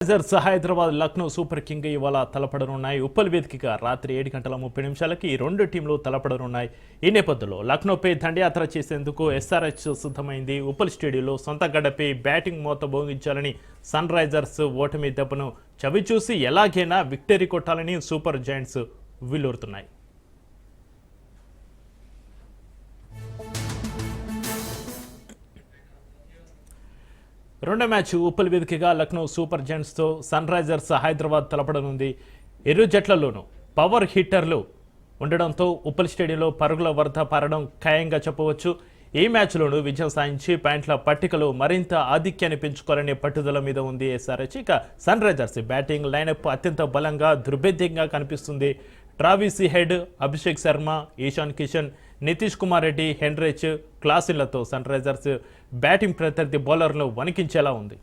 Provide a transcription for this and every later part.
Sunrisers Hyderabad Lucknow super king ఇవాళ తలపడనున్నాయి. ఉప్పల్ వేదికగా రాత్రి 7:30 ఈ రెండు టీంలు తలపడనున్నాయి. ఈ నేపథ్యంలో లక్నోపై దండయాత్ర చేసేందుకు ఎస్ఆర్హెచ్ సిద్ధమైంది. ఉప్పల్ స్టేడియంలో సొంత గడ్డపై బ్యాటింగ్ మోత భోగించాలని సన్ రైజర్స్ ఓటమి దెబ్బను చవిచూసి ఎలాగైనా విక్టరీ కొట్టాలని సూపర్ జైంట్స్ విల్లురుతున్నాయి. రెండో మ్యాచ్ ఉప్పల్ వేదికగా లక్నో సూపర్ జైంట్స్తో సన్ రైజర్స్ హైదరాబాద్ తలపడనుంది. ఇరు జట్లలోనూ పవర్ హిట్టర్లు ఉండడంతో ఉప్పల్ స్టేడియంలో పరుగుల వరద పారడం ఖాయంగా చెప్పవచ్చు. ఈ మ్యాచ్లోనూ విజయం సాధించి పాయింట్ల పట్టికలో మరింత ఆధిక్యాన్ని పెంచుకోవాలనే పట్టుదల మీద ఉంది ఎస్ఆర్హెచ్. ఇక సన్ రైజర్స్ బ్యాటింగ్ లైనప్ అత్యంత బలంగా దుర్భేద్యంగా కనిపిస్తుంది. Travis Head, Abhishek Sharma, Ishan Kishan, Nitish Kumar Reddy, Heinrich క్లాసులతో సన్ రైజర్స్ బ్యాటింగ్ ప్రత్యర్థి బౌలర్లను వణికించేలా ఉంది.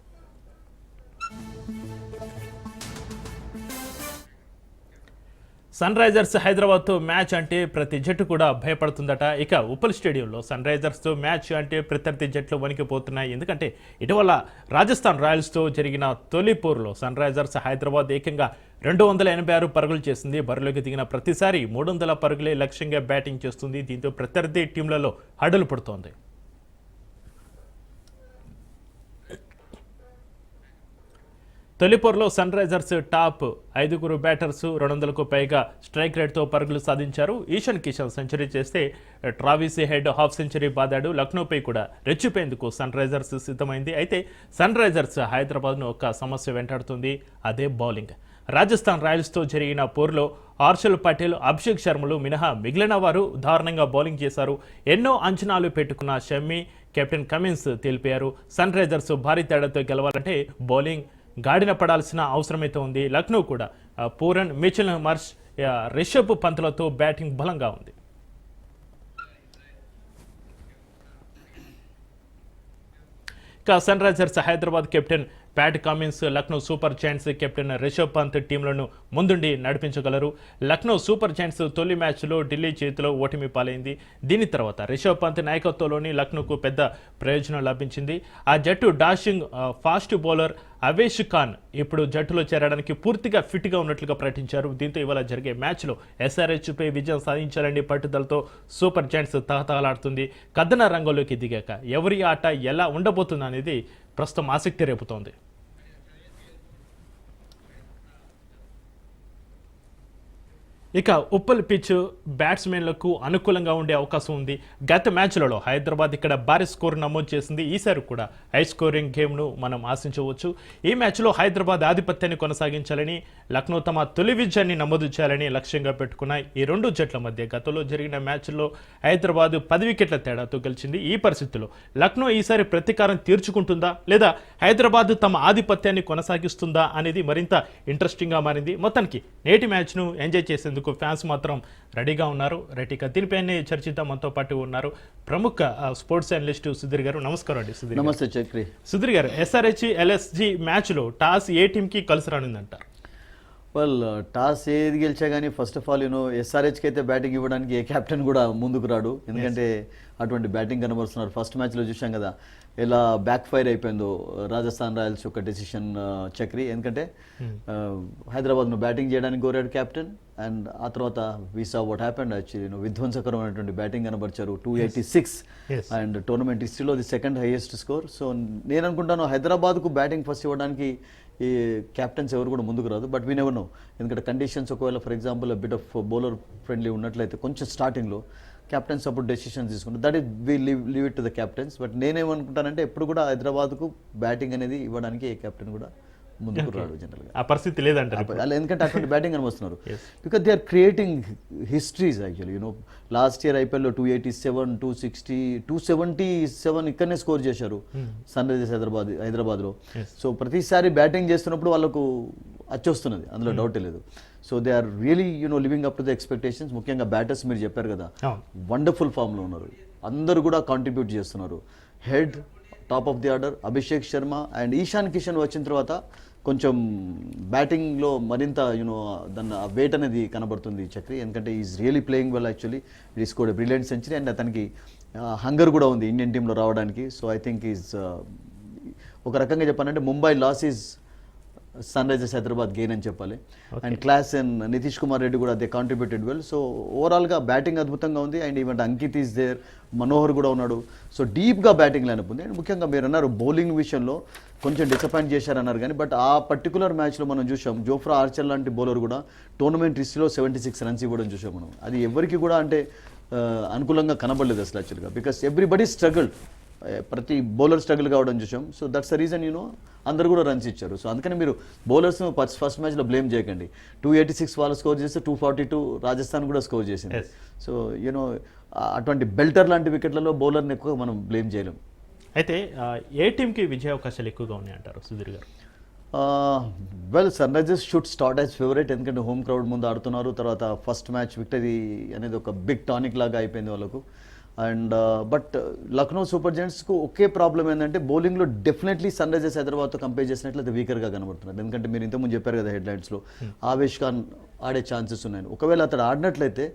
సన్ రైజర్స్ హైదరాబాద్తో మ్యాచ్ అంటే ప్రతి జట్టు కూడా భయపడుతుందట. ఇక ఉప్పల్ స్టేడియంలో సన్ రైజర్స్తో మ్యాచ్ అంటే ప్రత్యర్థి జట్లు వణికిపోతున్నాయి. ఎందుకంటే ఇటీవల రాజస్థాన్ రాయల్స్తో జరిగిన తొలి పోరులో సన్ రైజర్స్ హైదరాబాద్ ఏకంగా 286 పరుగులు చేసింది. బరిలోకి దిగిన ప్రతిసారి 300 పరుగులే లక్ష్యంగా బ్యాటింగ్ చేస్తుంది. దీంతో ప్రత్యర్థి టీంలలో హడలు పడుతోంది. తొలిపోరులో సన్ రైజర్స్ టాప్ 5 బ్యాటర్స్ 200కు పైగా స్ట్రైక్ రేట్తో పరుగులు సాధించారు. ఈశాన్ కిషన్ సెంచరీ చేస్తే ట్రావిస్ హెడ్ హాఫ్ సెంచరీ బాదాడు. లక్నోపై కూడా రెచ్చిపోయేందుకు సన్ రైజర్స్ సిద్ధమైంది. అయితే సన్ రైజర్స్ హైదరాబాద్ను ఒక సమస్య వెంటాడుతుంది, అదే బౌలింగ్. రాజస్థాన్ రాయల్స్తో జరిగిన పోరులో హర్షల్ పటేల్, అభిషేక్ శర్మలు మినహా మిగిలిన వారు దారుణంగా బౌలింగ్ చేశారు. ఎన్నో అంచనాలు పెట్టుకున్న షమ్మి, కెప్టెన్ కమిన్స్ తెలిపారు. సన్ రైజర్స్ భారీ తేడాతో గెలవాలంటే బౌలింగ్ గాడిన పడాల్సిన అవసరమైతే ఉంది. లక్నో కూడా పూరన్, మిచెల్ మార్ష్, రిషబ్ పంత్లతో బ్యాటింగ్ బలంగా ఉంది. ఇక sun Risers Hyderabad captain Pat Cummins, Lucknow Super Giants captain Rishabh Pant టీంలను ముందుండి నడిపించగలరు. లక్నో సూపర్ జైంట్స్ తొలి మ్యాచ్లో ఢిల్లీ చేతిలో ఓటమి పాలైంది. దీని తర్వాత రిషబ్ పంత్ నాయకత్వంలోని లక్నోకు పెద్ద ప్రయోజనం లభించింది. ఆ జట్టు dashing fast bowler Avesh Khan ఇప్పుడు జట్టులో చేరడానికి పూర్తిగా ఫిట్గా ఉన్నట్లుగా ప్రకటించారు. దీంతో ఇవాళ జరిగే మ్యాచ్లో ఎస్ఆర్హెచ్పై విజయం సాధించాలని పట్టుదలతో సూపర్ జైంట్స్ తహతహలాడుతుంది. కథన రంగంలోకి దిగాక ఎవరి ఆట ఎలా ఉండబోతుంది అనేది ప్రస్తుతం ఆసక్తి రేపుతోంది. ఇక ఉప్పల్ పిచ్ బ్యాట్స్మెన్లకు అనుకూలంగా ఉండే అవకాశం ఉంది. గత మ్యాచ్లలో హైదరాబాద్ ఇక్కడ భారీ స్కోర్ నమోదు చేసింది. ఈసారి కూడా హై స్కోరింగ్ గేమ్ను మనం ఆశించవచ్చు. ఈ మ్యాచ్లో హైదరాబాద్ ఆధిపత్యాన్ని కొనసాగించాలని, లక్నో తమ తొలి విజయాన్ని నమోదు చేయాలని లక్ష్యంగా పెట్టుకున్నాయి. ఈ రెండు జట్ల మధ్య గతంలో జరిగిన మ్యాచ్లో హైదరాబాద్ 10 వికెట్ల తేడాతో గెలిచింది. ఈ పరిస్థితుల్లో లక్నో ఈసారి ప్రతీకారం తీర్చుకుంటుందా లేదా హైదరాబాద్ తమ ఆధిపత్యాన్ని కొనసాగిస్తుందా అనేది మరింత ఇంట్రెస్టింగ్గా మారింది. మొత్తానికి నేటి మ్యాచ్ను ఎంజాయ్ చేసేందుకు ఫ్యాన్స్ మాత్రం రెడీగా ఉన్నారు. రెడీగా దీనిపైనే చర్చిద్దాం. మనతో పాటు ఉన్నారు ప్రముఖ స్పోర్ట్స్ అనలిస్ట్ సుధీర్ గారు. నమస్కారం అండి సుధీర్. నమస్తే చక్రి. సుధీర్ గారు, ఎస్ఆర్హెచ్ ఎల్ఎస్జి మ్యాచ్లో టాస్ ఏ టీంకి కలిసి రానుందంటారు? వెల్, టాస్ ఏది గెలిచా కానీ ఫస్ట్ ఆఫ్ ఆల్ ఎస్ఆర్హెచ్కి అయితే బ్యాటింగ్ ఇవ్వడానికి ఏ కెప్టెన్ కూడా ముందుకు రాడు. ఎందుకంటే అటువంటి బ్యాటింగ్ కనబరుస్తున్నారు. ఫస్ట్ మ్యాచ్లో చూసాం కదా ఎలా బ్యాక్ ఫైర్ అయిపోయిందో రాజస్థాన్ రాయల్స్ యొక్క డెసిషన్ చక్రి. ఎందుకంటే హైదరాబాద్ను బ్యాటింగ్ చేయడానికి కోరాడు కెప్టెన్, అండ్ ఆ తర్వాత we saw what happened. Actually విధ్వంసకరమైనటువంటి బ్యాటింగ్ కనబరిచారు. 286 అండ్ టోర్నమెంట్ హిస్టరీలో the second highest score. So నేను అనుకుంటాను హైదరాబాద్కు బ్యాటింగ్ ఫస్ట్ ఇవ్వడానికి ఈ కెప్టెన్స్ ఎవరు కూడా ముందుకు రాదు. బట్ వీ నెవర్ నో, ఎందుకంటే కండిషన్స్ ఒకవేళ for example bit of bowler friendly ఉన్నట్లయితే కొంచెం స్టార్టింగ్లో కెప్టెన్స్ అప్పుడు డెసిషన్స్ తీసుకుంటారు. That is we leave it to the captains. But నేనేమనుకుంటానంటే ఎప్పుడు కూడా హైదరాబాద్కు బ్యాటింగ్ అనేది ఇవ్వడానికి ఏ కెప్టెన్ కూడా ముందుకు రాడు జనరల్గా. ఆ పరిస్థితి లేదంటారు ఎందుకంటే అటువంటి బ్యాటింగ్ కనిపిస్తున్నారు. Because they are creating histories actually. Last year ఐపీఎల్లో 287, 260, 277 ఇక్కడనే స్కోర్ చేశారు సన్ రైజర్స్ హైదరాబాద్లో. సో ప్రతిసారి బ్యాటింగ్ చేస్తున్నప్పుడు వాళ్ళకు అచ్చొస్తున్నది, అందులో డౌటే లేదు. So they are really living up to the expectations. ముఖ్యంగా బ్యాటర్స్ మీరు చెప్పారు కదా, వండర్ఫుల్ ఫామ్లో ఉన్నారు. అందరూ కూడా కాంట్రిబ్యూట్ చేస్తున్నారు. Head top of the order Abhishek Sharma and Ishan Kishan వచ్చిన తర్వాత కొంచెం బ్యాటింగ్లో మరింత దాన్ని వెయిట్ అనేది కనబడుతుంది చక్రి. ఎందుకంటే is really playing well. Actually it is scored brilliant century and అతనికి హంగర్ కూడా ఉంది ఇండియన్ టీంలో రావడానికి. సో ఐ థింక్ ఈజ్ ఒక రకంగా చెప్పానంటే Mumbai loss is sun Risers Hyderabad gain అని చెప్పాలి. And class and Nitish Kumar Reddy కూడా దే కాంట్రిబ్యూటెడ్ వెల్. సో ఓవరాల్గా బ్యాటింగ్ అద్భుతంగా ఉంది. And event Ankit is there, Manohar కూడా ఉన్నాడు. సో డీప్గా బ్యాటింగ్ లైనప్ ఉంది. అండ్ ముఖ్యంగా మీరు అన్నారు బౌలింగ్ విషయంలో కొంచెం డిసప్పాయింట్ చేశారన్నారు కానీ బట్ ఆ పర్టికులర్ మ్యాచ్లో మనం చూసాం జోఫ్రా ఆర్చర్ లాంటి బౌలర్ కూడా టోర్నమెంట్ హిస్టరీలో 76 రన్స్ ఇవ్వడం చూసాం మనం. అది ఎవరికి కూడా అంటే అనుకూలంగా కనబడలేదు అసలు యాక్చువల్గా, బికాస్ ఎవ్రీబడి స్ట్రగుల్, ప్రతి బౌలర్ స్ట్రగుల్ కావడం చూసాం. సో దట్స్ ద రీజన్ అందరు కూడా రన్స్ ఇచ్చారు. సో అందుకని మీరు బౌలర్స్ ఫస్ట్ మ్యాచ్లో బ్లేమ్ చేయకండి. 286 వాళ్ళు స్కోర్ చేస్తే 242 రాజస్థాన్ కూడా స్కోర్ చేసింది. సో అటువంటి బెల్టర్ లాంటి వికెట్లలో బౌలర్ని ఎక్కువ మనం బ్లేమ్ చేయలేం. అయితే ఏ టీంకి విజయ అవకాశాలు ఎక్కువగా ఉన్నాయి అంటారు Sudheer garu? Well Sunrisers should start as favourite, ఎందుకంటే హోమ్ క్రౌడ్ ముందు ఆడుతున్నారు. తర్వాత ఫస్ట్ మ్యాచ్ విక్టరీ అనేది ఒక బిగ్ టానిక్ లాగా అయిపోయింది వాళ్ళకు. అండ్ బట్ లక్నో సూపర్ జెయింట్స్కు ఒకే ప్రాబ్లం ఏంటంటే బౌలింగ్లో డెఫినెట్లీ సన్ రైజర్స్ హైదరాబాద్తో కంపేర్ చేసినట్లయితే వీకర్గా కనబడుతున్నారు. ఎందుకంటే మీరు ఇంతకుముందు చెప్పారు కదా హెడ్లైన్స్లో ఆవేష్ ఖాన్ ఆడే ఛాన్సెస్ ఉన్నాయి. ఒకవేళ అతడు ఆడినట్లయితే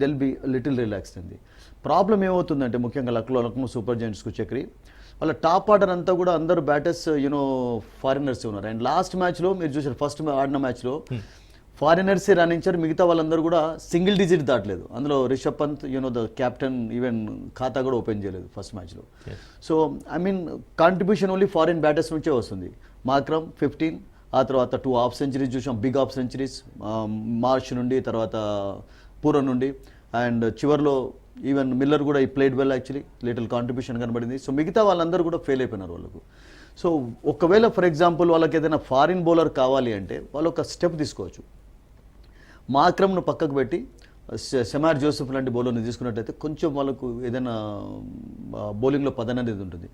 దెల్ బి లిటిల్ రిలాక్స్డ్ అంది. ప్రాబ్లం ఏమవుతుందంటే ముఖ్యంగా లక్నో సూపర్ జెయింట్స్కు చక్రి వాళ్ళ టాప్ ఆర్డర్ అంతా కూడా అందరూ బ్యాటర్స్ ఫారినర్స్ ఉన్నారు. అండ్ లాస్ట్ మ్యాచ్లో మీరు చూసారు ఫస్ట్ ఆడిన మ్యాచ్లో ఫారినర్సే రాణించారు, మిగతా వాళ్ళందరూ కూడా సింగిల్ డిజిట్ దాటలేదు. అందులో Rishabh Pant the captain even ఖాతా కూడా ఓపెన్ చేయలేదు ఫస్ట్ మ్యాచ్లో. So I mean contribution only foreign batters నుంచే వస్తుంది. మాక్రమ్ 15, ఆ తర్వాత 2 హాఫ్ సెంచరీస్ చూసాం, బిగ్ హాఫ్ సెంచరీస్ మార్చ్ నుండి, తర్వాత పూరన్ నుండి. అండ్ చివర్లో ఈవెన్ మిల్లర్ కూడా ఈ played well actually, little contribution కనబడింది. సో మిగతా వాళ్ళందరూ కూడా ఫెయిల్ అయిపోయినారు వాళ్ళకు. సో ఒకవేళ ఫర్ ఎగ్జాంపుల్ వాళ్ళకి ఏదైనా ఫారిన్ బౌలర్ కావాలి అంటే వాళ్ళు ఒక స్టెప్ తీసుకోవచ్చు. మాక్రమ్ను పక్కకు పెట్టి సెమార్ జోసెఫ్ లాంటి బౌలర్ని తీసుకున్నట్లయితే కొంచెం వాళ్ళకు ఏదైనా బౌలింగ్లో పదన అనేది ఉంటుంది.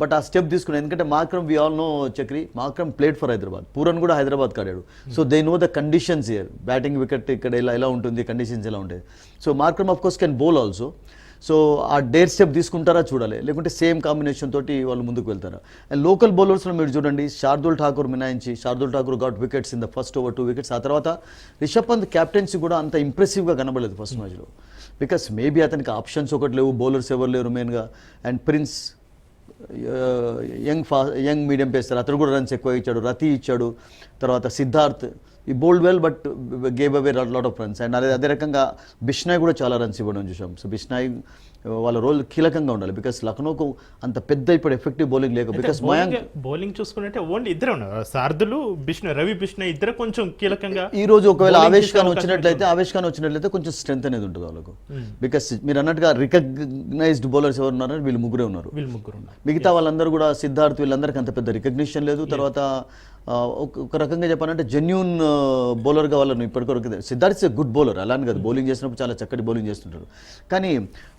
బట్ ఆ స్టెప్ తీసుకున్నాను, ఎందుకంటే Markram we all know Chakri, Markram played for Hyderabad, Pooran కూడా హైదరాబాద్ ఆడాడు. So they know the conditions here, batting wicket ఇక్కడ ఎలా ఉంటుంది, కండిషన్స్ ఎలా ఉంటాయి. So Markram of course can bowl also. So ఆ డేర్ స్టెప్ తీసుకుంటారా చూడాలి, లేకుంటే సేమ్ కాంబినేషన్ తోటి వాళ్ళు ముందుకు వెళ్తారా. అండ్ లోకల్ బౌలర్స్లో మీరు చూడండి, శార్దుల్ ఠాకూర్ మినాయించి, Shardul Thakur got wickets in the first over 2 wickets. ఆ తర్వాత రిషబ్ పంత్ క్యాప్టెన్సీ కూడా అంత ఇంప్రెసివ్గా కనబడలేదు ఫస్ట్ మ్యాచ్లో, బికాస్ మేబీ అతనికి ఆప్షన్స్ ఒకటి లేవు, బౌలర్స్ ఎవరు లేరు మెయిన్గా. అండ్ ప్రిన్స్ యంగ్ మీడియం పేస్తారు, అతను కూడా రన్స్ ఎక్కువ ఇచ్చాడు. రతి ఇచ్చాడు, తర్వాత సిద్ధార్థ్ ఈ bowled well but gave away lot of runs. And అదే రకంగా బిష్నాయ్ కూడా చాలా రన్స్ ఇవ్వడం చూసాం. సో బిష్నాయ్ వాళ్ళ రోల్ కీలకంగా ఉండాలి, బికాస్ లక్నోకు అంత పెద్ద ఇప్పుడు ఎఫెక్టివ్ బౌలింగ్ లేక. బికాస్ మయాంక్ బౌలింగ్ చూసుకుంటే ఓన్లీ ఇద్దరు ఉన్నారు, శార్దులు బిష్నాయ్, రవి బిష్నాయ్ ఇద్దరు కొంచెం కీలకంగా. ఈ రోజు ఒకవేళ ఆవేష్ ఖాన్ వచ్చినట్లయితే కొంచెం స్ట్రెంత్ అనేది ఉంటుంది వాళ్ళకు. బికాస్ మీరు అన్నట్టుగా రికగ్నైజ్డ్ బౌలర్స్ ఎవరు ఉన్నారు, వీళ్ళు ముగ్గురే ఉన్నారు. మిగతా వాళ్ళందరూ కూడా సిద్ధార్థ్ వీళ్ళందరికీ అంత పెద్ద రికగ్నిషన్ లేదు. తర్వాత ఒక రకంగా చెప్పాలంటే జెన్యూన్ బౌలర్గా వాళ్ళను ఇప్పటివరకు. Siddharth is a good bowler, అలానే కదా, బౌలింగ్ చేసినప్పుడు చాలా చక్కటి బౌలింగ్ చేస్తుంటారు. కానీ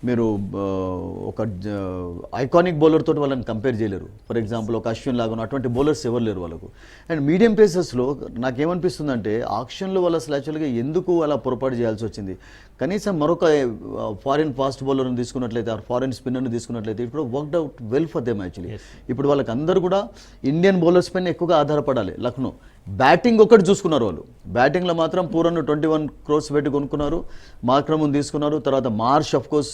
మీరు ఒక ఐకానిక్ బౌలర్ తోటి వాళ్ళని కంపేర్ చేయలేరు. ఫర్ ఎగ్జాంపుల్ ఒక అశ్విన్ లాగా అటువంటి బౌలర్స్ ఎవరు లేరు వాళ్ళకు. అండ్ మీడియం పేసర్స్లో నాకేమనిపిస్తుందంటే ఆక్షన్లో వాళ్ళు అసలు యాక్చువల్గా ఎందుకు అలా పొరపాటు చేయాల్సి వచ్చింది. కనీసం మరొక ఫారిన్ ఫాస్ట్ బౌలర్ని తీసుకున్నట్లయితే, ఆ ఫారిన్ స్పిన్నర్ని తీసుకున్నట్లయితే ఇప్పుడు worked out well for them actually. ఇప్పుడు వాళ్ళకి అందరూ కూడా ఇండియన్ బౌలర్స్ పైన ఎక్కువగా ఆధారపడాలి లక్నో. బ్యాటింగ్ ఒకటి చూసుకున్నారు వాళ్ళు, బ్యాటింగ్లో మాత్రం పూరన్ 21 crores పెట్టి కొనుక్కున్నారు, మాక్రమ్ని తీసుకున్నారు. తర్వాత మార్ష్ అఫ్ కోర్స్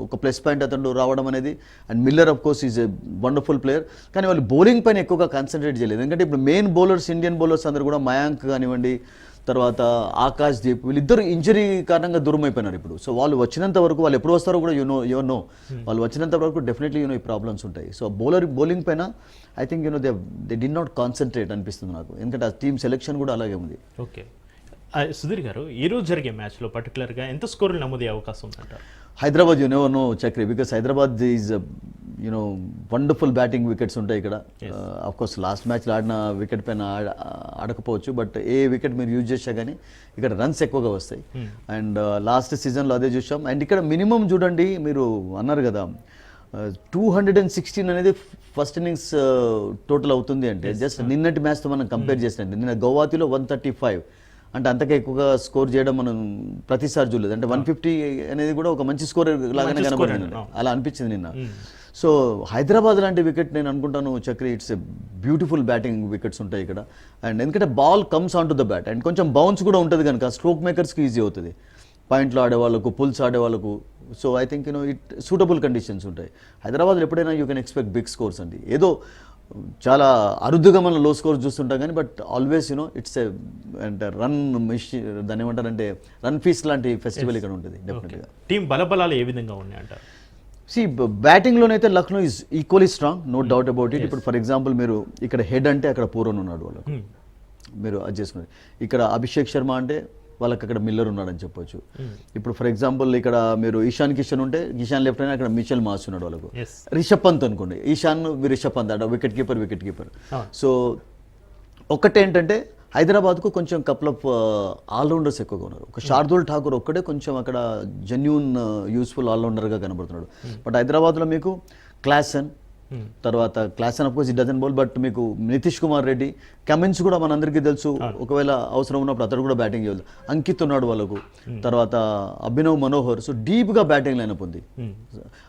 ఒక ప్లస్ పాయింట్ అతను రావడం అనేది. And Miller of course is a wonderful player. కానీ వాళ్ళు బౌలింగ్ పైన ఎక్కువగా కాన్సన్ట్రేట్ చేయలేదు, ఎందుకంటే ఇప్పుడు మెయిన్ బౌలర్స్ ఇండియన్ బౌలర్స్ అందరూ కూడా మయాంక్ కానివ్వండి, తర్వాత ఆకాష్ దీప్, వీళ్ళిద్దరు ఇంజరీ కారణంగా దూరం అయిపోయినారు ఇప్పుడు. సో వాళ్ళు వచ్చినంత వరకు, వాళ్ళు ఎప్పుడు వస్తారో కూడా యువర్ నో, వాళ్ళు వచ్చినంత వరకు డెఫినెట్లీ ఈ ప్రాబ్లమ్స్ ఉంటాయి. సో బౌలింగ్ పైన I think they did not concentrate అనిపిస్తుంది నాకు, ఎందుకంటే ఆ టీమ్ సెలెక్షన్ కూడా అలాగే ఉంది. ఓకే సుధీర్ గారు, ఈ రోజు జరిగే మ్యాచ్లో పర్టికులర్గా ఎంత స్కోర్లు నమోదే అవకాశం ఉందంటారు? Hyderabad know Chakri, because Hyderabad is wonderful batting wickets ఉంటాయి ఇక్కడ. అఫ్ కోర్స్ లాస్ట్ మ్యాచ్లో ఆడిన వికెట్ పైన ఆడకపోవచ్చు, బట్ ఏ వికెట్ మీరు యూజ్ చేసా కానీ ఇక్కడ రన్స్ ఎక్కువగా వస్తాయి. అండ్ లాస్ట్ సీజన్లో అదే చూసాం. అండ్ ఇక్కడ మినిమం చూడండి, మీరు అన్నారు కదా 216 అనేది ఫస్ట్ ఇన్నింగ్స్ టోటల్ అవుతుంది అంటే, జస్ట్ నిన్నటి మ్యాచ్తో మనం కంపేర్ చేసినట్టు. నిన్న గౌహాతిలో 135 అంటే అంతకే ఎక్కువగా స్కోర్ చేయడం మనం ప్రతిసారి చూడలేదు. అంటే 150 అనేది కూడా ఒక మంచి స్కోర్ లాగానే కనబడింది, అలా అనిపించింది నిన్న. సో హైదరాబాద్ లాంటి వికెట్ నేను అనుకుంటాను Chakri, it's a beautiful batting wickets ఉంటాయి ఇక్కడ. అండ్ ఎందుకంటే ball comes on to the bat, and కొంచెం బౌన్స్ కూడా ఉంటుంది కనుక స్ట్రోక్ మేకర్స్కి ఈజీ అవుతుంది, పాయింట్లో ఆడేవాళ్ళకు, పుల్స్ ఆడేవాళ్ళకు. So I think it suitable conditions ఉంటాయి. హైదరాబాద్లో ఎప్పుడైనా you can expect big scores అండి. ఏదో చాలా అరుదుగా మనం లో స్కోర్ చూస్తుంటాం కానీ బట్ ఆల్వేస్ ఇట్స్ ఏ అంటే రన్ మిషన్ దాన్ని ఏమంటారంటే రన్ ఫీస్ట్ లాంటి ఫెస్టివల్ ఇక్కడ ఉంటుంది డెఫినెట్గా. టీం బలబలాలు ఏ విధంగా ఉన్నాయి అంటారు? సి బ్యాటింగ్లోనైతే Lucknow is equally strong, no doubt about it. ఇప్పుడు ఫర్ ఎగ్జాంపుల్ మీరు ఇక్కడ హెడ్ అంటే అక్కడ పూరన్ ఉన్నాడు వాళ్ళకు, మీరు అది చేసుకున్నారు. ఇక్కడ అభిషేక్ శర్మ అంటే వాళ్ళకి అక్కడ మిల్లర్ ఉన్నాడని చెప్పొచ్చు. ఇప్పుడు ఫర్ ఎగ్జాంపుల్ ఇక్కడ మీరు ఇషాన్ కిషన్ ఉంటే ఇషాన్ లెఫ్ట్ అయినా అక్కడ మిచెల్ మాస్ ఉన్నాడు వాళ్ళకు. రిషబ్ పంత్ అనుకోండి, ఈశాన్ రిషబ్ పంత్ అక్కడ వికెట్ కీపర్. సో ఒకటేంటంటే హైదరాబాద్కు కొంచెం కపుల్ ఆఫ్ ఆల్రౌండర్స్ ఎక్కువగా ఉన్నారు. ఒక శార్దూల్ ఠాకూర్ ఒక్కడే కొంచెం అక్కడ జెన్యూన్ యూస్ఫుల్ ఆల్రౌండర్గా కనబడుతున్నాడు. బట్ హైదరాబాద్లో మీకు క్లాసన్, తర్వాత Klaasen of course it doesn't bowl, but మీకు నితీష్ కుమార్ రెడ్డి, కమిన్స్ కూడా మనందరికీ తెలుసు, ఒకవేళ అవసరం ఉన్నప్పుడు అతడు కూడా బ్యాటింగ్ చేయదు. అంకిత్ ఉన్నాడు వాళ్ళకు, తర్వాత అభినవ్ మనోహర్. సో డీప్గా బ్యాటింగ్ లైనప్ ఉంది.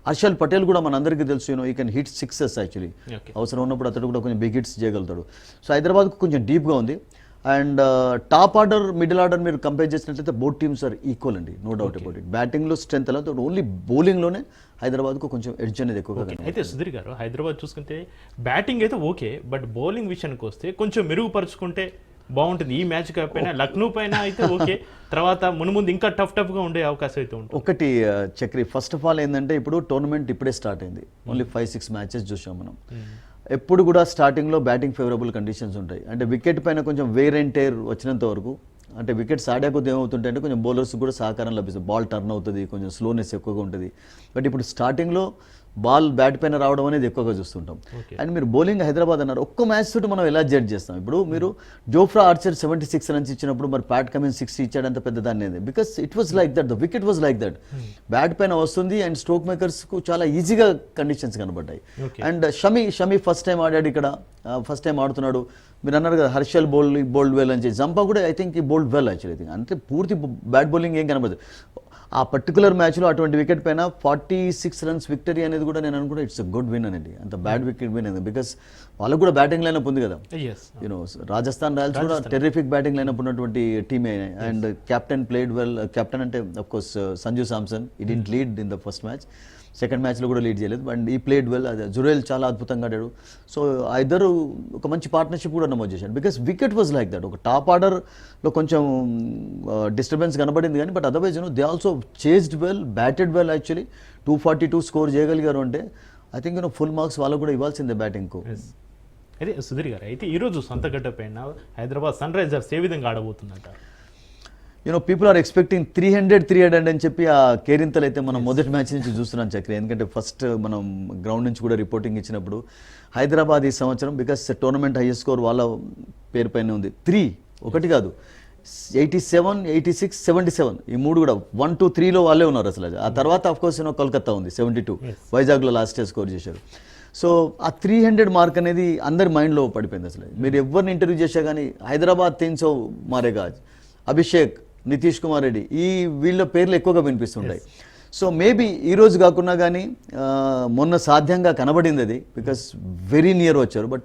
హర్షల్ పటేల్ కూడా మనందరికీ తెలుసు, ఈ కెన్ హిట్ సిక్సెస్ యాక్చువల్లీ. అవసరం ఉన్నప్పుడు అతడు కూడా కొంచెం బిగ్ హిట్స్ చేయగలుగుతాడు. సో హైదరాబాద్కు కొంచెం డీప్గా ఉంది. And top order, middle order మీరు కంపేర్ చేసినట్లయితే బోత్ టీమ్స్ ఆర్ ఈక్వల్ అండి, నో డౌట్ అబౌట్ ఇట్. బ్యాటింగ్లో స్ట్రెంత్ అలా, ఓన్లీ బౌలింగ్లోనే హైదరాబాద్కు కొంచెం ఎడ్జ్ అనేది ఎక్కువగా. అయితే సుధీర్ గారు, హైదరాబాద్ చూసుకుంటే బ్యాటింగ్ అయితే ఓకే, బట్ బౌలింగ్ విషయానికి వస్తే కొంచెం మెరుగుపరుచుకుంటే బాగుంటుంది. ఈ మ్యాచ్ కాకపోయినా లక్నో పైన అయితే ఓకే, తర్వాత మున్ముందు ఇంకా టఫ్గా ఉండే అవకాశం అయితే ఉంటుంది. ఒకటి చక్రి, ఫస్ట్ ఆఫ్ ఆల్ ఏంటంటే ఇప్పుడు టోర్నమెంట్ ఇప్పుడే స్టార్ట్ అయింది, ఓన్లీ 5-6 మ్యాచెస్ చూసాం మనం. ఎప్పుడు కూడా స్టార్టింగ్లో బ్యాటింగ్ ఫేవరబుల్ కండిషన్స్ ఉంటాయి. అంటే వికెట్ పైన కొంచెం వేర్ అండ్ టేర్ వచ్చినంత వరకు, అంటే వికెట్స్ ఆడే కొద్ది ఏమవుతుంటే అంటే కొంచెం బౌలర్స్ కూడా సహకారం లభిస్తుంది, బాల్ టర్న్ అవుతుంది, కొంచెం స్లోనెస్ ఎక్కువగా ఉంటుంది. బట్ ఇప్పుడు స్టార్టింగ్లో బాల్ బ్యాట్ పైన రావడం అనేది ఎక్కువగా చూస్తుంటాం. అండ్ మీరు బౌలింగ్ హైదరాబాద్ అన్నారు, ఒక్క మ్యాచ్ తోటి మనం ఎలా జడ్జ్ చేస్తాం? ఇప్పుడు మీరు జోఫ్రా ఆర్చర్ 76 రన్స్ ఇచ్చినప్పుడు మరి ప్యాట్ కమిన్స్ 60 ఇచ్చాడంత పెద్ద దాన్ని, because it was like that, the wicket was like that. Bat పైన వస్తుంది అండ్ స్ట్రోక్ మేకర్స్కు చాలా ఈజీగా కండిషన్స్ కనబడ్డాయి. అండ్ షమి ఫస్ట్ టైం ఆడాడు ఇక్కడ, ఫస్ట్ టైం ఆడుతున్నాడు. మీరు అన్నారు కదా హర్షల్ బౌల్డ్ వెల్ అని చెప్పి, జంపా కూడా ఐ థింక్ ఈ బౌల్డ్ వెల్ యాక్చువల్లీ. అంటే పూర్తి బ్యాట్ బౌలింగ్ ఏం కనబడదు. ఆ పర్టికులర్ మ్యాచ్లో అటువంటి వికెట్ పైన 46 రన్స్ విక్టరీ అనేది కూడా నేను అనుకుంటా ఇట్స్ అ గుడ్ విన్ అనేది, అంత బ్యాడ్ వికెట్ విన్ అనేది. బికాస్ వాళ్ళకు కూడా బ్యాటింగ్ లైనప్ ఉంది కదా, రాజస్థాన్ రాయల్స్ కూడా టెర్రిఫిక్ బ్యాటింగ్ లైనప్ ఉన్నటువంటి టీమే. And captain played well, captain అంటే of course Sanju Samson, he didn't lead in the first match, second మ్యాచ్లో కూడా లీడ్ చేయలేదు. అండ్ ఈ ప్లేడ్ వెల్, జురేల్ చాలా అద్భుతంగా ఆడాడు. సో ఆ ఇద్దరు ఒక మంచి పార్ట్నర్షిప్ కూడా నమోదు చేశాడు. Because wicket was like that. ఒక టాప్ ఆర్డర్లో కొంచెం డిస్టర్బెన్స్ కనబడింది కానీ, but otherwise they also chased well, batted well. Actually 242 score చేయగలిగారు అంటే ఐ థింక్ ఫుల్ మార్క్స్ వాళ్ళకు కూడా ఇవ్వాల్సిందే బ్యాటింగ్కు. అయితే సుధీర్ గారు, అయితే ఈరోజు సొంతగడ్డ పైన హైదరాబాద్ సన్ రైజర్స్ ఏ విధంగా ఆడబోతుందంట? పీపుల్ ఆర్ ఎక్స్పెక్టింగ్ 300 అని చెప్పి ఆ కేరింతలు అయితే మనం మొదటి మ్యాచ్ నుంచి చూస్తున్నాం చక్రి. ఎందుకంటే ఫస్ట్ మనం గ్రౌండ్ నుంచి కూడా రిపోర్టింగ్ ఇచ్చినప్పుడు హైదరాబాద్ ఈ సంవత్సరం, బికాస్ టోర్నమెంట్ హైయెస్ట్ స్కోర్ వాళ్ళ పేరు పైన ఉంది. 3 ఒకటి కాదు, 87, 86, 77 ఈ మూడు కూడా 1, 2, 3లో వాళ్ళే ఉన్నారు అసలు. ఆ తర్వాత ఆఫ్ కోర్స్ కోల్కతా ఉంది 72, వైజాగ్లో లాస్ట్ డే స్కోర్ చేశారు. సో ఆ 300 మార్క్ అనేది అందరి మైండ్లో పడిపోయింది అసలు. మీరు ఎవరిని ఇంటర్వ్యూ చేశా కానీ హైదరాబాద్ థింగ్స్ మారేగా, అభిషేక్, నితీష్ కుమార్ రెడ్డి, ఈ వీళ్ళ పేర్లు ఎక్కువగా వినిపిస్తుంటాయి. సో మేబీ ఈ రోజు కాకున్నా కానీ మొన్న సాధ్యంగా కనబడింది అది, బికాస్ వెరీ నియర్ వచ్చారు. బట్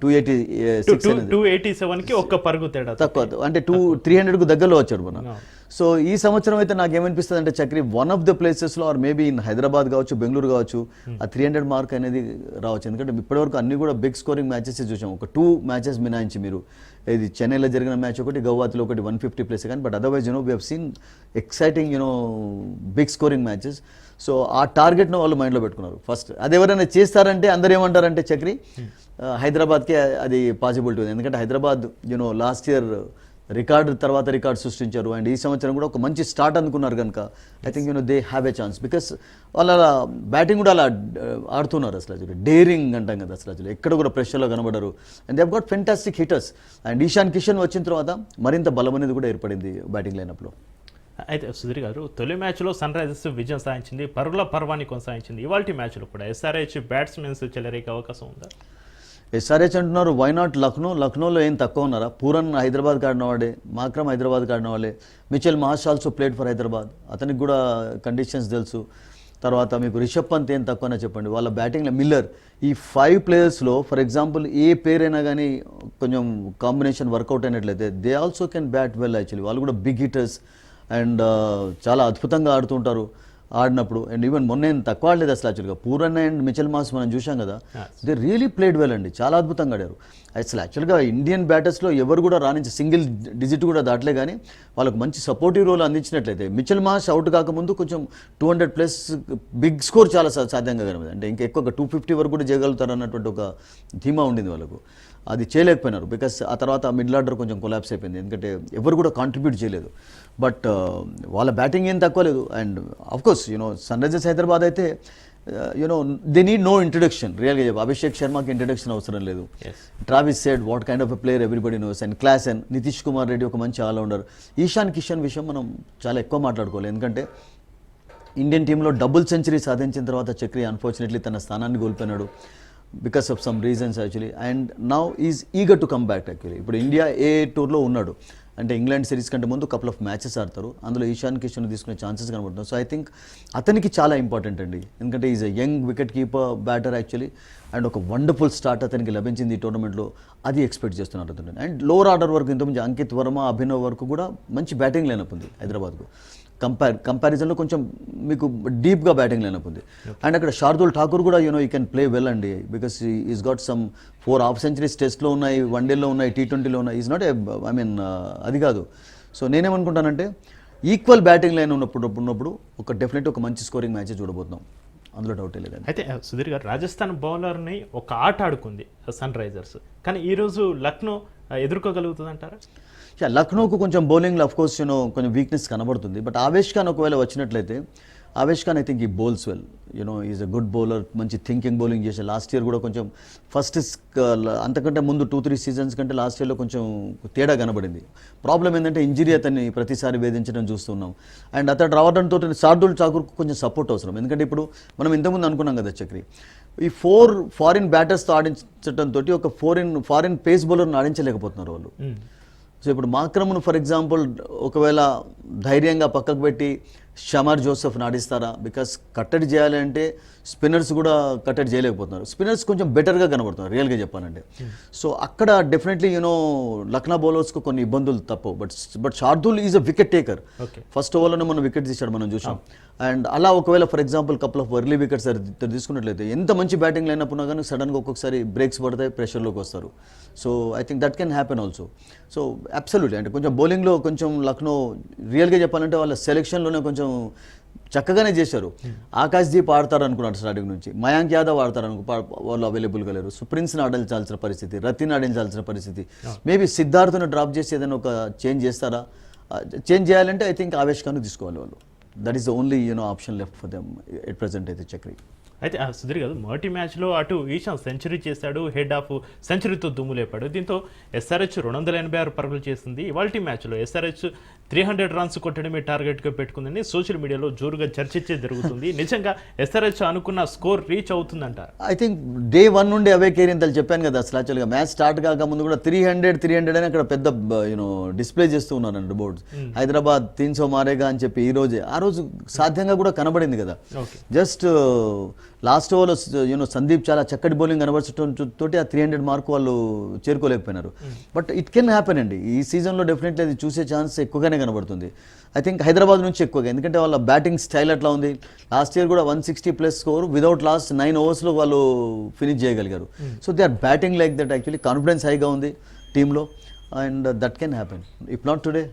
287కి ఒక్క పరుగు తేడా తక్కువ, అంటే 300కు దగ్గరలో వచ్చారు మొన్న. సో ఈ సంవత్సరం అయితే నాకు ఏమనిపిస్తుంది అంటే చక్రి, వన్ ఆఫ్ ద ప్లేసెస్లో ఆర్ మేబీ ఇన్ హైదరాబాద్ కావచ్చు, బెంగళూరు కావచ్చు, ఆ 300 మార్క్ అనేది రావచ్చు. ఎందుకంటే ఇప్పటివరకు అన్ని కూడా బిగ్ స్కోరింగ్ మ్యాచెస్ చూసాం. ఒక 2 మ్యాచెస్ మినాయించి మీరు, ఇది చెన్నైలో జరిగిన మ్యాచ్ ఒకటి, గౌహాతిలో ఒకటి 150+ కానీ, but otherwise we have seen exciting big scoring matches. So ఆ టార్గెట్ను వాళ్ళు మైండ్లో పెట్టుకున్నారు ఫస్ట్. అది ఎవరైనా చేస్తారంటే అందరు ఏమంటారంటే చక్రి, హైదరాబాద్కే అది పాసిబిలిటీ ఉంది. ఎందుకంటే హైదరాబాద్ లాస్ట్ ఇయర్ రికార్డు తర్వాత రికార్డు సృష్టించారు. అండ్ ఈ సంవత్సరం కూడా ఒక మంచి స్టార్ట్ అందుకున్నారు కనుక I think they have a chance. Because వాళ్ళ బ్యాటింగ్ కూడా అలా ఆడుతున్నారు అసలు, డేరింగ్ అంటాం కదా అసలు, ఎక్కడ కూడా ప్రెషర్లో కనబడరు. And they have got fantastic hitters. And Ishan Kishan వచ్చిన తర్వాత మరింత బలం అనేది కూడా ఏర్పడింది బ్యాటింగ్ లైనప్లో. అయితే సుధీర్ గారు, తొలి మ్యాచ్లో సన్ రైజర్స్ విజయం సాధించింది, పరుగుల పర్వాన్ని కొనసాగించింది. ఇవాల్టి మ్యాచ్లో కూడా ఎస్ఆర్హెచ్ బ్యాట్స్మెన్స్ చెలరేగే అవకాశం ఉందా? ఎస్ఆర్హెచ్ అంటున్నారు, వై నాట్ లక్నోలో ఏం తక్కువ ఉన్నారా? పూరన్ హైదరాబాద్కి ఆడినవాడే, మాక్రమ్ హైదరాబాద్కి ఆడినవాళ్ళే, Mitchell Marsh also played for Hyderabad, అతనికి కూడా కండిషన్స్ తెలుసు. తర్వాత మీకు రిషబ్ పంత్ ఏం తక్కువనే చెప్పండి, వాళ్ళ బ్యాటింగ్లో మిల్లర్, ఈ 5 ప్లేయర్స్లో ఫర్ ఎగ్జాంపుల్ ఏ పేరైనా కానీ కొంచెం కాంబినేషన్ వర్కౌట్ అయినట్లయితే they also can bat well actually. వాళ్ళు కూడా బిగ్ హిటర్స్ అండ్ చాలా అద్భుతంగా ఆడుతుంటారు. ఆడినప్పుడు అండ్ ఈవెన్ మొన్న ఏం తక్కువ ఆడలేదు అసలు యాక్చువల్గా పూరన్ అండ్ మిచెల్ మాస్ మనం చూసాం కదా, దే రియలీ ప్లేడ్ వెల్ అండి, చాలా అద్భుతంగా ఆడారు. అసలు యాక్చువల్గా ఇండియన్ బ్యాటర్స్లో ఎవరు కూడా రాణించి సింగిల్ డిజిట్ కూడా దాటలే, కానీ వాళ్ళకు మంచి సపోర్టివ్ రోల్ అందించినట్లయితే మిచెల్ మాస్ అవుట్ కాకముందు కొంచెం 200+ బిగ్ స్కోర్ చాలా సాధ్యంగా కనబడింది. అంటే ఇంకా ఎక్కువ 250 వరకు కూడా చేయగలుగుతారు అన్నటువంటి ఒక ధీమా ఉండింది వాళ్ళకు. అది చేయలేకపోయినారు బికాస్ ఆ తర్వాత మిడిల్ ఆర్డర్ కొంచెం కొలాప్స్ అయిపోయింది, ఎందుకంటే ఎవరు కూడా కాంట్రిబ్యూట్ చేయలేదు. బట్ వాళ్ళ బ్యాటింగ్ ఏం తక్కువ లేదు. And of course sun Risers Hyderabad అయితే దే నీడ్ నో ఇంట్రడక్షన్. రియల్గా చెప్పి అభిషేక్ శర్మకి ఇంట్రడక్షన్ అవసరం లేదు. Travis said what kind of a player everybody knows. And Klaasen, Nitish Kumar Reddy ఒక మంచి ఆల్రౌండర్. ఈశాన్ కిషన్ విషయం మనం చాలా ఎక్కువ మాట్లాడుకోవాలి, ఎందుకంటే ఇండియన్ టీంలో డబుల్ సెంచరీ సాధించిన తర్వాత చక్రి అన్ఫార్చునేట్లీ తన స్థానాన్ని కోల్పోయినాడు because of some reasons actually. And now is eager to come back actually. ఇప్పుడు ఇండియా ఏ టూర్లో ఉన్నాడు అంటే ఇంగ్లాండ్ సిరీస్ కంటే ముందు కపుల్ ఆఫ్ మ్యాచెస్ ఆడతారు, అందులో ఈశాన్ కిషన్ తీసుకునే ఛాన్సెస్ కనబడుతుంది. సో ఐ థింక్ అతనికి చాలా ఇంపార్టెంట్ అండి, ఎందుకంటే is a young wicket keeper batter actually. And ఒక వండర్ఫుల్ స్టార్ట్ అతనికి లభించింది ఈ టోర్నమెంట్లో, అది ఎక్స్పెక్ట్ చేస్తున్నారు అతను. అండ్ లోవర్ ఆర్డర్ వరకు ఇంతకుముందు అంకిత్ వర్మ, అభినవ్ వరకు కూడా మంచి బ్యాటింగ్ లైనప్ ఉంది హైదరాబాద్కు. కంపారిజన్లో కొంచెం మీకు డీప్గా బ్యాటింగ్ లైనప్ ఉంది. అండ్ అక్కడ శార్దుల్ ఠాకూర్ కూడా యూ కెన్ ప్లే వెల్ అండి, because is got some 4 half centuries టెస్ట్లో ఉన్నాయి, వన్డేలో ఉన్నాయి, T20లో ఉన్నాయి. ఈజ్ నాట్ అది కాదు. సో నేనేమనుకుంటానంటే ఈక్వల్ బ్యాటింగ్ లైన్ ఉన్నప్పుడు ఒక డెఫినెట్ ఒక మంచి స్కోరింగ్ మ్యాచ్ చూడబోతున్నాం, అందులో డౌటే లేదండి. అయితే సుధీర్ గారు, రాజస్థాన్ బౌలర్ని ఒక ఆట ఆడుకుంది సన్ రైజర్స్, కానీ ఈరోజు లక్నో ఎదుర్కోగలుగుతుంది అంటారా? లక్నోకు కొంచెం బౌలింగ్లో అఫ్కోర్స్ కొంచెం వీక్నెస్ కనబడుతుంది. బట్ ఆవేష్ ఖాన్ ఒకవేళ వచ్చినట్లయితే, ఆవేష్ ఖాన్ ఐ థింక్ ఈ bowls well, is a good bowler, మంచి థింకింగ్ బౌలింగ్ చేసే. లాస్ట్ ఇయర్ కూడా కొంచెం ఫస్ట్ అంతకంటే ముందు 2-3 సీజన్స్ కంటే లాస్ట్ ఇయర్లో కొంచెం తేడా కనబడింది. ప్రాబ్లం ఏంటంటే ఇంజరీ అతన్ని ప్రతిసారి వేధించడం చూస్తున్నాం. అండ్ అతడు రావడంతో శార్దుల్ ఠాకూర్కు కొంచెం సపోర్ట్ అవసరం, ఎందుకంటే ఇప్పుడు మనం ఇంతకుముందు అనుకున్నాం కదా చక్రి, ఈ 4 ఫారిన్ బ్యాటర్స్తో ఆడించడంతో ఒక ఫారిన్ పేస్ బౌలర్ని ఆడించలేకపోతున్నారు వాళ్ళు. సో ఇప్పుడు మాక్రమ్ను ఫర్ ఎగ్జాంపుల్ ఒకవేళ ధైర్యంగా పక్కకు పెట్టి షమర్ జోసెఫ్ని ఆడిస్తారా? బికాస్ కట్టడి చేయాలంటే స్పిన్నర్స్ కూడా కట్టడి చేయలేకపోతున్నారు. స్పిన్నర్స్ కొంచెం బెటర్గా కనబడుతున్నారు రియల్గా చెప్పాలంటే. సో అక్కడ డెఫినెట్లీ లక్నో బౌలర్స్కు కొన్ని ఇబ్బందులు తప్పవు. But Shardul is a wicket taker. First ఓవర్లోనే మనం వికెట్ తీసాడు, మనం చూసాం. అండ్ అలా ఒకవేళ for example couple of early wickets తీసుకున్నట్లయితే ఎంత మంచి బ్యాటింగ్ లైన్ అప్ ఉన్నా కానీ సడన్గా ఒక్కొక్కసారి బ్రేక్స్ పడతాయి, ప్రెషర్లోకి వస్తారు. So I think that can happen also. So absolutely అంటే కొంచెం బౌలింగ్లో కొంచెం లక్నో రియల్గా చెప్పాలంటే వాళ్ళ సెలెక్షన్లోనే కొంచెం చక్కగానే చేశారు. ఆకాశ్దీప్ ఆడతారు అనుకున్నారు స్టార్టింగ్ నుంచి, మయాంక్ యాదవ్ ఆడతారు వాళ్ళు అవైలబుల్గా లేరు. సో ప్రిన్స్ని ఆడించాల్సిన పరిస్థితి, రతిని ఆడించాల్సిన పరిస్థితి. మేబీ సిద్ధార్థను డ్రాప్ చేసి ఏదైనా ఒక చేంజ్ చేస్తారా? చేంజ్ చేయాలంటే ఐ థింక్ ఆవేష్ ఖాన్ తీసుకోవాలి వాళ్ళు. That is the only option left for them at present అయితే చక్రి. అయితే సుధీర్ గారు, మొదటి మ్యాచ్లో అటు ఈశాన్ సెంచరీ చేశాడు, హెడ్ ఆఫ్ సెంచరీతో దుమ్ము లేపాడు. దీంతో ఎస్ఆర్హెచ్ 286 పరుగులు చేసింది. ఇవాల్టి మ్యాచ్లో ఎస్ఆర్హెచ్ 300 రన్స్ కొట్టడమే టార్గెట్గా పెట్టుకుందని సోషల్ మీడియాలో జోరుగా చర్చించే జరుగుతుంది. నిజంగా ఎస్ఆర్హెచ్ అనుకున్న స్కోర్ రీచ్ అవుతుందంటారు? ఐ థింక్ డే 1 నుండి అవే కేరింతలు చెప్పాను కదా అసలు. యాక్చువల్గా మ్యాచ్ స్టార్ట్ కాకముందు కూడా 300 అని అక్కడ పెద్ద డిస్ప్లే చేస్తూ ఉన్నారండి బోర్డ్స్. హైదరాబాద్ 300 మారేగా అని చెప్పి ఆ రోజు సాధ్యంగా కూడా కనబడింది కదా. జస్ట్ లాస్ట్ ఓవర్లో సందీప్ చాలా చక్కటి బౌలింగ్ కనబరచడంతో ఆ 300 మార్కు వాళ్ళు చేరుకోలేకపోయినారు. బట్ ఇట్ కెన్ హ్యాపెన్ అండి. ఈ సీజన్లో డెఫినెట్లీ అది చూసే ఛాన్స్ ఎక్కువగానే కనబడుతుంది. ఐ థింక్ హైదరాబాద్ నుంచి ఎక్కువగా, ఎందుకంటే వాళ్ళ బ్యాటింగ్ స్టైల్ అట్లా ఉంది. లాస్ట్ ఇయర్ కూడా 160+ స్కోర్ వితౌట్ లాస్ట్ 9 ఓవర్స్లో వాళ్ళు ఫినిష్ చేయగలిగారు. So they are batting like that. Actually confidence హైగా ఉంది టీంలో, and that can happen. If not today,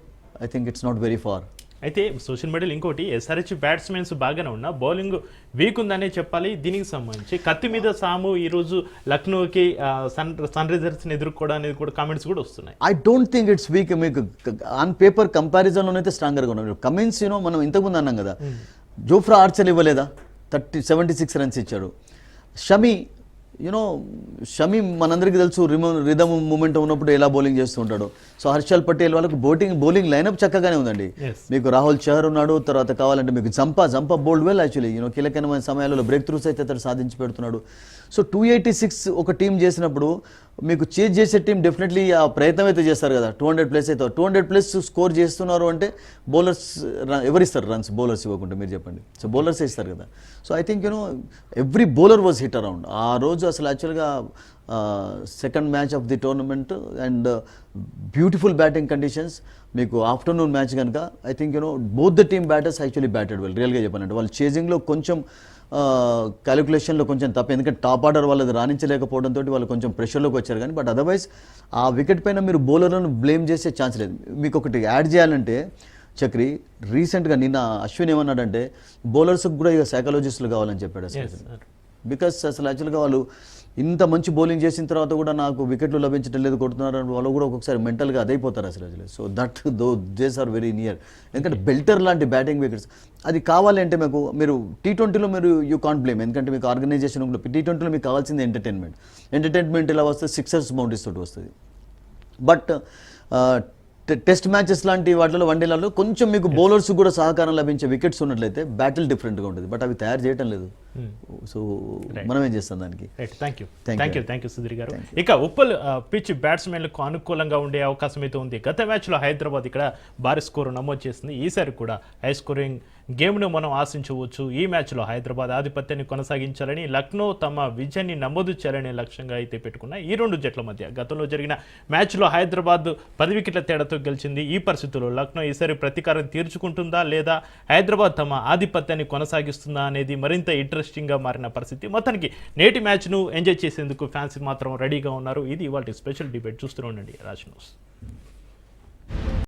I think it's not very far. అయితే సోషల్ మీడియాలో ఇంకోటి, ఎస్ఆర్హెచ్ బ్యాట్స్మెన్స్ బాగానే ఉన్నా బౌలింగ్ వీక్ ఉందనే చెప్పాలి. దీనికి సంబంధించి కత్తి మీద సాము ఈరోజు లక్నోకి సన్ రైజర్స్ని ఎదుర్కోవడానికి కూడా కామెంట్స్ కూడా వస్తున్నాయి. I don't think it's week. మీకు ఆన్ పేపర్ కంపారిజన్లోనైతే స్ట్రాంగర్గా ఉన్నారు. కమిన్స్ మనం ఇంతకుముందు అన్నాం కదా, జోఫ్రా ఆర్చర్ ఇవ్వలేదా, 76 రన్స్ ఇచ్చాడు. షమీ మనందరికీ తెలుసు రిధమ్ మూమెంట్ ఉన్నప్పుడు ఎలా బౌలింగ్ చేస్తూ ఉంటాడు. సో హర్షల్ పటేల్ వాళ్ళకు బౌలింగ్ లైనప్ చక్కగానే ఉందండి. మీకు రాహుల్ చహర్ ఉన్నాడు, తర్వాత కావాలంటే మీకు జంపా బౌల్డ్ వెల్ యాక్చువల్లీ. కీలకమైన సమయాలలో బ్రేక్ త్రూస్ అయితే అతను సాధించి పెడుతున్నాడు. సో 286 ఒక టీం చేసినప్పుడు మీకు చేజ్ చేసే టీం డెఫినెట్లీ ఆ ప్రయత్నం అయితే చేస్తారు కదా. 200+ అయితే 200+ స్కోర్ చేస్తున్నారు అంటే బౌలర్స్ ఎవరిస్తారు రన్స్? బౌలర్స్ ఇవ్వకుంటే మీరు చెప్పండి. సో బౌలర్స్ ఇస్తారు కదా. So I think every bowler was hit around. ఆ రోజు అసలు యాక్చువల్గా second match of the tournament and beautiful batting conditions. మీకు ఆఫ్టర్నూన్ మ్యాచ్ కనుక I think both the team batters actually batted well. రియల్గా చెప్పాలంటే వాళ్ళు చేజింగ్లో కొంచెం క్యాలిక్యులేషన్లో కొంచెం తప్ప, ఎందుకంటే టాప్ ఆర్డర్ వాళ్ళది రాణించలేకపోవడంతో వాళ్ళు కొంచెం ప్రెషర్లోకి వచ్చారు. కానీ బట్ అదర్వైజ్ ఆ వికెట్ పైన మీరు బౌలర్లను బ్లేమ్ చేసే ఛాన్స్ లేదు. మీకు ఒకటి యాడ్ చేయాలంటే చక్రి, రీసెంట్గా నిన్న అశ్విన్ ఏమన్నాడంటే బౌలర్స్కి కూడా ఇక సైకాలజిస్టులు కావాలని చెప్పాడు అసలు. బికాస్ అసలు యాక్చువల్గా వాళ్ళు ఇంత మంచి బౌలింగ్ చేసిన తర్వాత కూడా నాకు వికెట్లు లభించడం లేదు, కొడుతున్నారు అని వాళ్ళు కూడా ఒక్కొక్కసారి మెంటల్గా అదైపోతారు అసలు. So that days are very near. ఎందుకంటే బెల్టర్ లాంటి బ్యాటింగ్ వికెట్స్ అది కావాలంటే మీరు T20లో మీరు యూ కాంట్ బ్లేమ్. ఎందుకంటే మీకు ఆర్గనైజేషన్ కూడా T20లో మీకు కావాల్సింది ఎంటర్టైన్మెంట్ ఇలా వస్తే సిక్సర్స్ బౌండరీస్ తోటి వస్తుంది. బట్ టెస్ట్ మ్యాచెస్ లాంటి వాటిలో వన్డేలలో కొంచెం మీకు బౌలర్స్ కూడా సహకారం లభించే వికెట్స్ ఉన్నట్లయితే బ్యాటిల్ డిఫరెంట్గా ఉంటుంది. బట్ అవి తయారు చేయటం లేదు. సో మనం ఏం చేస్తాం దానికి. థ్యాంక్ యూ సుధీర్ గారు. ఇక ఉప్పల్ పిచ్ బ్యాట్స్మెన్లకు అనుకూలంగా ఉండే అవకాశం అయితే ఉంది. గత మ్యాచ్లో హైదరాబాద్ ఇక్కడ భారీ స్కోరు నమోదు చేసింది. ఈసారి కూడా హై స్కోరింగ్ గేమ్ను మనం ఆశించవచ్చు. ఈ మ్యాచ్లో హైదరాబాద్ ఆధిపత్యాన్ని కొనసాగించాలని, లక్నో తమ విజయాన్ని నమోదు చేయాలనే లక్ష్యంగా అయితే పెట్టుకున్న ఈ రెండు జట్ల మధ్య గతంలో జరిగిన మ్యాచ్లో హైదరాబాద్ 10 వికెట్ల తేడాతో గెలిచింది. ఈ పరిస్థితుల్లో లక్నో ఈసారి ప్రతీకారం తీర్చుకుంటుందా లేదా హైదరాబాద్ తమ ఆధిపత్యాన్ని కొనసాగిస్తుందా అనేది మరింత ఇంట్రెస్టింగ్గా మారిన పరిస్థితి. మొత్తానికి నేటి మ్యాచ్ను ఎంజాయ్ చేసేందుకు ఫ్యాన్స్ మాత్రం రెడీగా ఉన్నారు. ఇది ఇవాళ స్పెషల్ డిబేట్. చూస్తూనే ఉండండి రాజ్ న్యూస్.